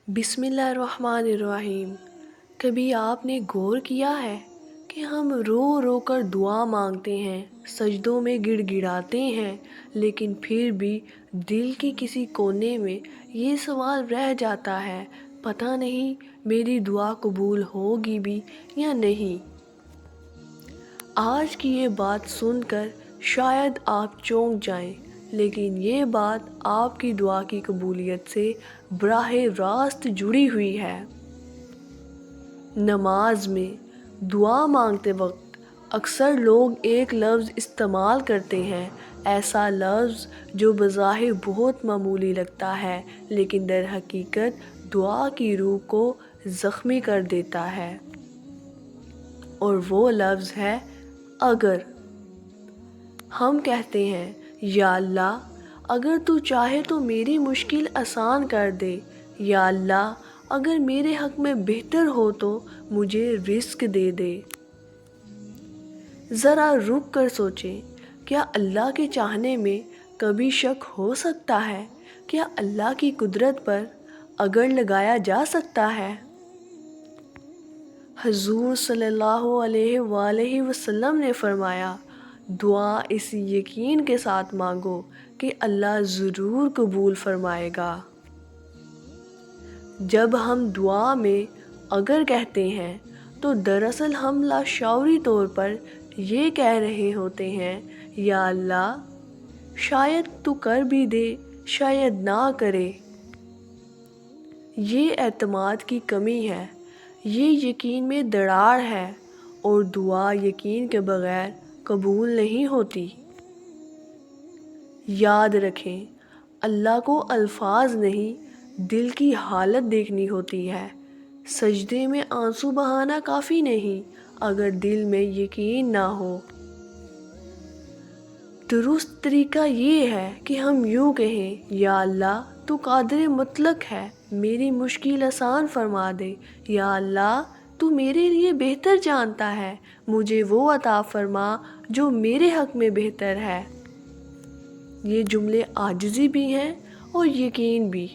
बिस्मिल्लाहिर्रहमानिर्रहीम। कभी आपने गौर किया है कि हम रो रो कर दुआ मांगते हैं, सजदों में गिड़गिड़ाते हैं, लेकिन फिर भी दिल के किसी कोने में ये सवाल रह जाता है, पता नहीं मेरी दुआ कबूल होगी भी या नहीं। आज की ये बात सुनकर शायद आप चौंक जाएं, लेकिन ये बात आपकी दुआ की कबूलियत से बराह रास्त जुड़ी हुई है। नमाज में दुआ मांगते वक्त अक्सर लोग एक लफ्ज़ इस्तेमाल करते हैं, ऐसा लफ्ज़ जो बज़ाहिर बहुत मामूली लगता है, लेकिन दर हकीकत दुआ की रूह को ज़ख्मी कर देता है। और वो लफ्ज़ है अगर। हम कहते हैं, या अल्लाह, अगर तू चाहे तो मेरी मुश्किल आसान कर दे। या अल्लाह, अगर मेरे हक़ में बेहतर हो तो मुझे रिस्क दे दे। ज़रा रुक कर सोचें, क्या अल्लाह के चाहने में कभी शक हो सकता है? क्या अल्लाह की कुदरत पर अगर लगाया जा सकता है? हुज़ूर सल्लल्लाहु अलैहि वसल्लम ने फरमाया, दुआ इस यकीन के साथ मांगो कि अल्लाह ज़रूर कबूल फरमाएगा। जब हम दुआ में अगर कहते हैं तो दरअसल हम लाशऊरी तौर पर ये कह रहे होते हैं, या अल्लाह, शायद तू कर भी दे, शायद ना करे। ये एतमाद की कमी है, ये यकीन में दरार है, और दुआ यकीन के बगैर कबूल नहीं होती। याद रखें, अल्लाह को अल्फाज नहीं, दिल की हालत देखनी होती है। सजदे में आंसू बहाना काफ़ी नहीं अगर दिल में यकीन ना हो। दुरुस्त तरीका ये है कि हम यूँ कहें, या अल्लाह, तू कादिर मुतलक है, मेरी मुश्किल आसान फरमा दे। या अल्लाह, तू मेरे लिए बेहतर जानता है, मुझे वो अता फरमा जो मेरे हक़ में बेहतर है। ये जुमले आजिज़ी भी हैं और यकीन भी।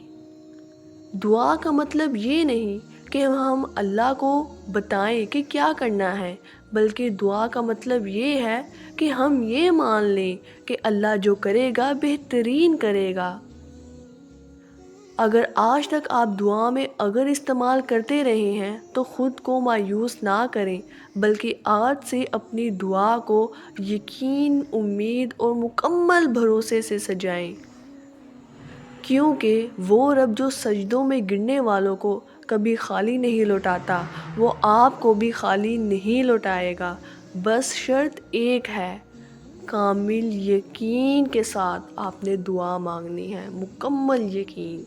दुआ का मतलब ये नहीं कि हम अल्लाह को बताएं कि क्या करना है, बल्कि दुआ का मतलब ये है कि हम ये मान लें कि अल्लाह जो करेगा बेहतरीन करेगा। अगर आज तक आप दुआ में अगर इस्तेमाल करते रहे हैं तो ख़ुद को मायूस ना करें, बल्कि आज से अपनी दुआ को यकीन, उम्मीद और मुकम्मल भरोसे से सजाएं, क्योंकि वो रब जो सजदों में गिरने वालों को कभी खाली नहीं लौटाता, वो आपको भी खाली नहीं लौटाएगा। बस शर्त एक है, कामिल यकीन के साथ आपने दुआ मांगनी है, मुकम्मल यकीन।